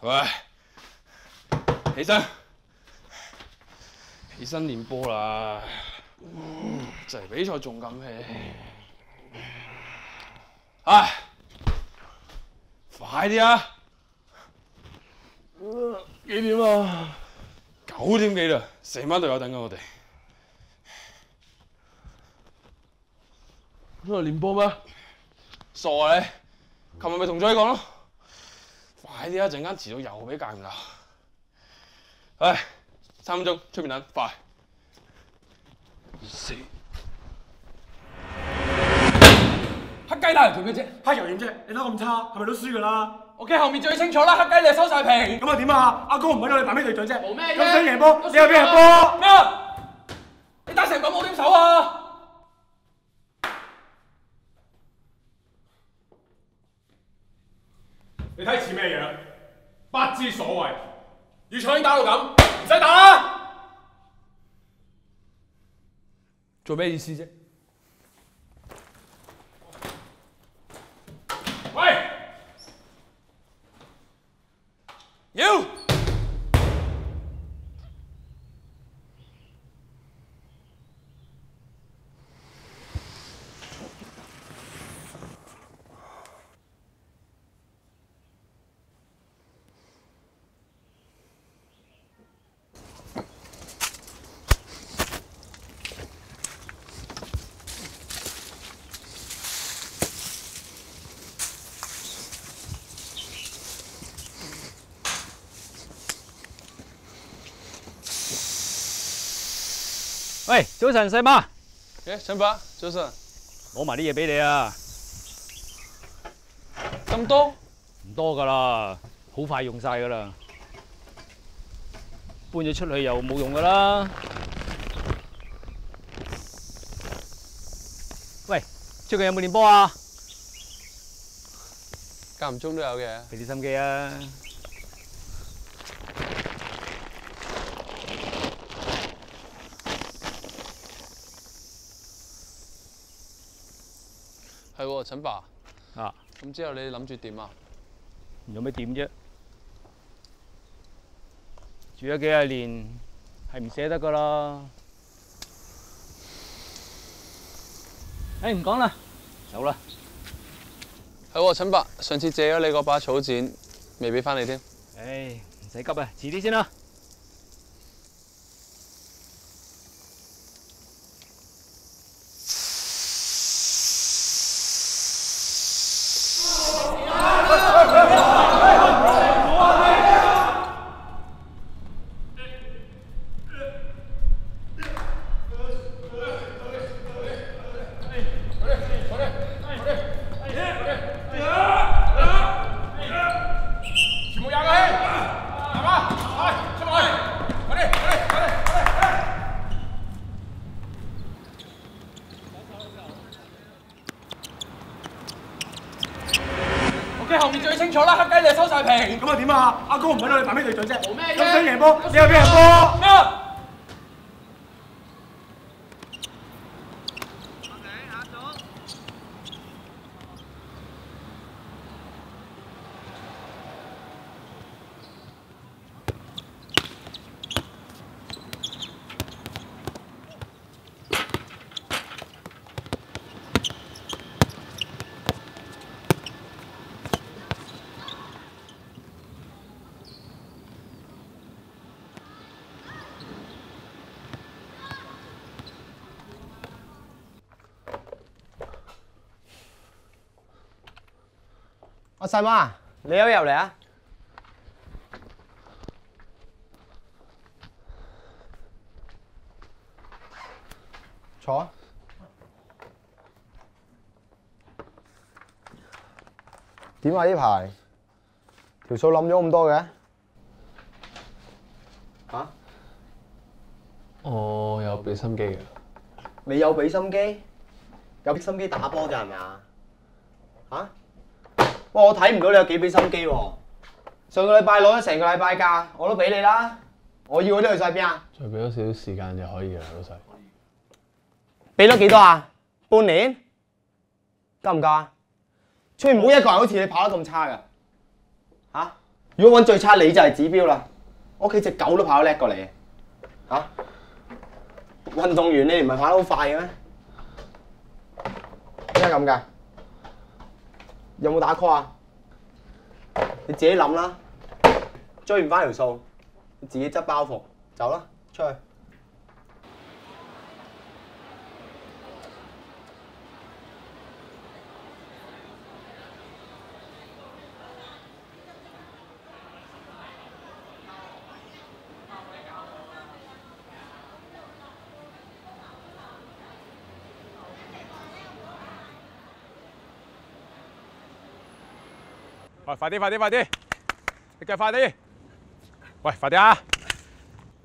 喂，起身，起身練波啦！就嚟比賽仲咁氣，唉，快啲啊！幾點啊？9點幾啦，成班隊友等緊我哋。喺度練波咩？傻啊你！琴日咪同咗你講咯。 快啲啊！陣間遲到又俾教練鬧。唉，3分鐘出面等，快。死！黑雞打人做咩啫？黑又點啫？你打咁差，係咪都輸㗎啦？我企後面最清楚啦，黑雞你係收晒皮。咁啊點啊？阿哥唔喺度，你扮咩隊長啫？冇咩啫。咁想贏波，你又俾人波。咩啊？你打成咁冇點手啊？ 你睇似咩樣？不知所謂。預賽已經打到咁，唔使打啦。做咩意思啫？喂！妖！喂，早晨，細媽。陳伯，早晨。攞埋啲嘢俾你啊！咁多？唔多㗎啦，好快用晒㗎啦。搬咗出去又冇用㗎啦。喂，最近有冇練波啊？間唔中都有嘅。俾啲心機啊！係喎，陳爸。啊。咁之後你諗住點啊？有咩點啫？住咗幾廿年，係唔捨得㗎啦。誒，唔講啦，走啦。係喎，陳伯，上次借咗你嗰把草剪，未俾翻你添。誒，唔使急啊，遲啲先啦。後面最清楚啦，黑雞你係收晒皮。咁啊點啊？阿哥唔喺度，你扮咩隊長啫？冇咩啫。咁想贏波，你又俾人波。咩啊？ 阿細媽，你有入嚟啊？坐啊！點啊？呢排條數冧咗咁多嘅？嚇？我有俾心機嘅。你有俾心機？有俾心機打波咋係咪啊？嚇？喂，我睇唔到你有幾俾心機喎。上個禮拜攞咗成個禮拜假，我都俾你啦。我要嗰啲去晒邊啊？再俾多少少時間就可以啦，老細。俾咗幾多啊？半年？夠唔夠啊？出面冇一個人好似你跑得咁差㗎。嚇？如果揾最差你就係指標啦。我屋企隻狗都跑得叻過你。嚇？運動員你唔係跑得好快嘅咩？點解咁㗎？有冇打 call 啊？你自己諗啦，追唔翻條數，你自己執包袱走啦，出去。喂，快啲，快啲，快啲！你腳快啲！喂，快啲啊！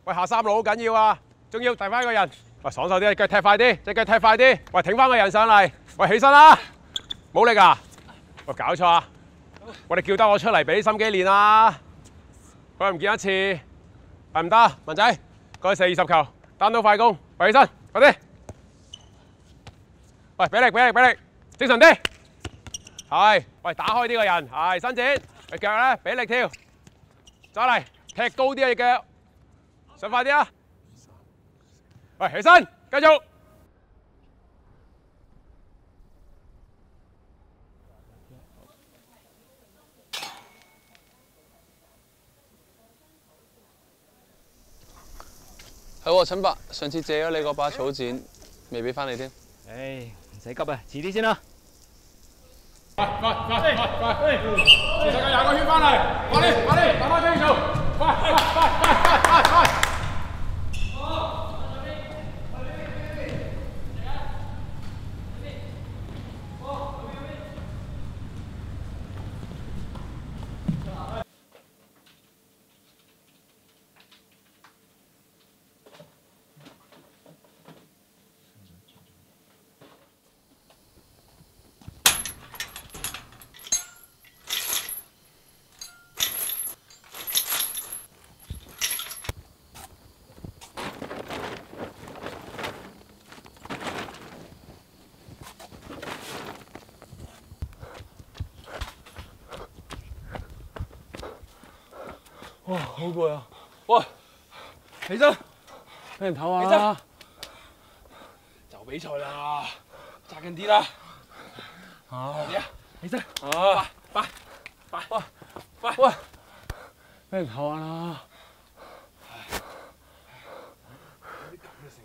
喂，下三路好緊要啊！仲要遞翻個人。喂，爽手啲，隻腳踢快啲，隻腳踢快啲。喂，挺翻個人上嚟。喂，起身啦！冇力啊！喂，搞錯啊！我哋叫得我出嚟俾心機練啊！佢唔見一次，係唔得。文仔，過去射20球，單刀快攻。喂，起身，快啲！喂，俾力，俾力，俾力，精神啲！係，喂，打開呢個人，係伸展，隻腳咧俾力跳，再嚟踢高啲啊隻腳，上快啲啊！喂，起身，繼續。係喎，陳伯，上次借咗你嗰把草剪，未俾翻你添。唉，唔使急啊，遲啲先啦。快，世界20個圈翻嚟，快啲，快啲，打翻呢條，快！哇，好攰啊！喂，起身，俾人唞下啦。就比賽啦，揸緊啲啦。啊，啲啊，起身。啊，喂，俾人唞下啦。啲咁嘅成，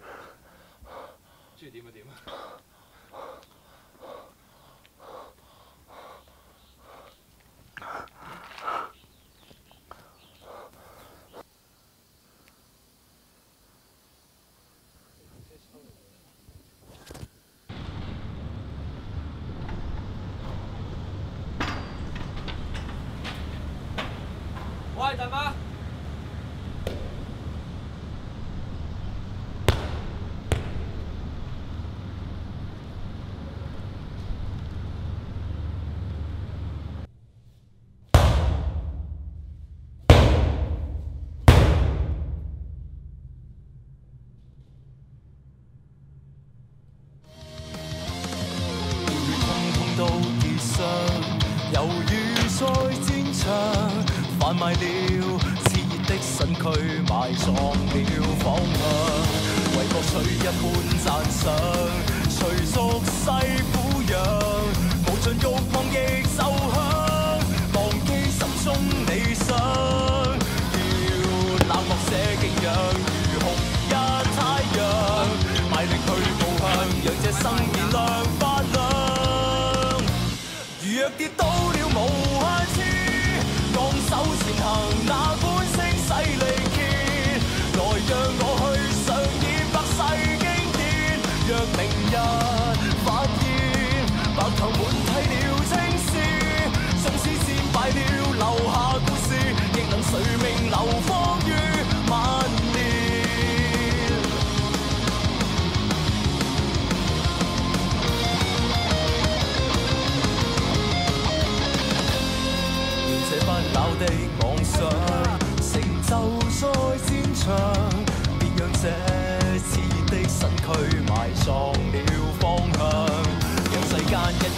中意點就點啊！喂，大媽。都結霜，猶如在戰場，販賣了熾熱的身軀，埋葬了方向，為國粹一般讚賞，隨俗世撫養，無盡慾望亦奏響，忘記心中理想，要冷漠些敬仰，如紅日太陽，賣力去步向，讓這生燃亮發亮。若跌倒了無限次，昂首前行，哪管聲勢力竭，來讓我去上演百世經典。若明日發現白頭滿剃了青絲，縱使戰敗了留下故事，亦能垂名流芳於萬年。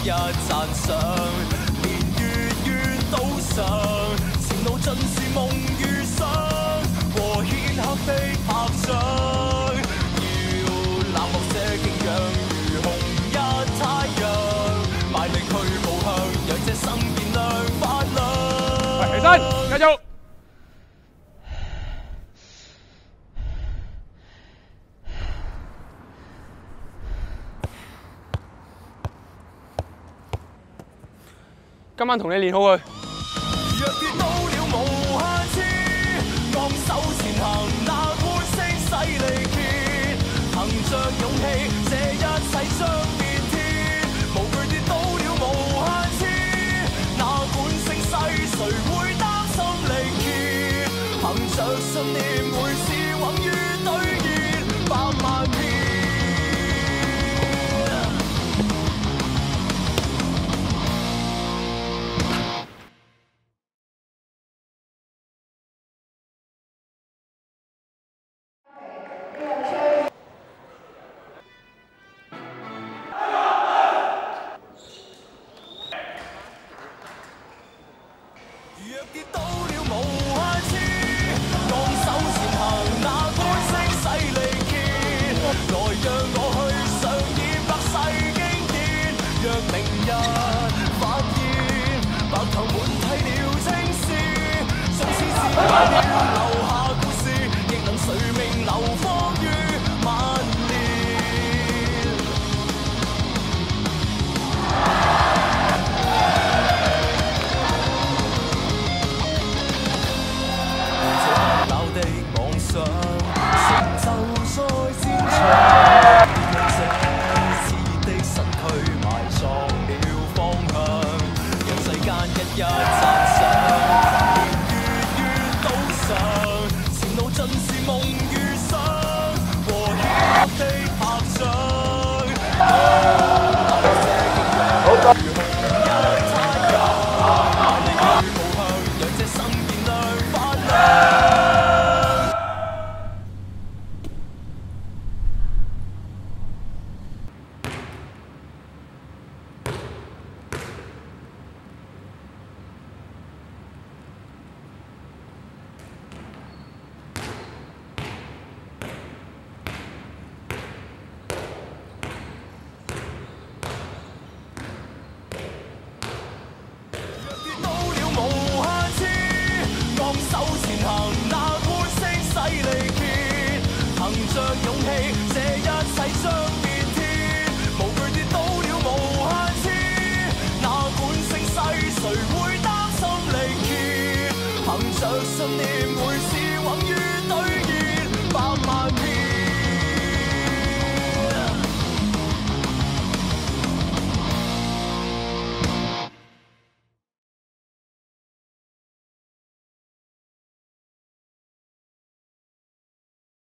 一讚賞，連月願賭上，前路盡是夢與想，和顯赫的拍掌，要冷漠些敬仰，如紅日太陽，賣力去步向，讓這生變亮發亮。喂，起身，繼續。今晚同你練好佢。若跌到了無下次，昂首前行，哪管聲勢力竭，憑着勇氣，這一切將變天。無懼跌到了無下次，哪管聲勢，誰會擔心力竭？憑着信念，每事穩於兌現，百萬遍。若跌到了無下次，昂首前行，哪管聲勢力竭，來讓我去上演百世經典。若明日發現白頭滿剃了青絲，縱使是壞了留下故事，亦能誰名流芳於萬年。的妄想，成就在戰場，讓這熾熱的身軀埋葬了方向，讓世間一一讚賞，連月願賭上，前路盡是夢與想，和顯赫的拍掌，如紅日太陽，賣力去步向，讓這生變亮發亮。着勇氣，這一切將變天。無懼跌倒了無限次，哪管聲勢，誰會擔心力竭？憑着信念，每事穩於兌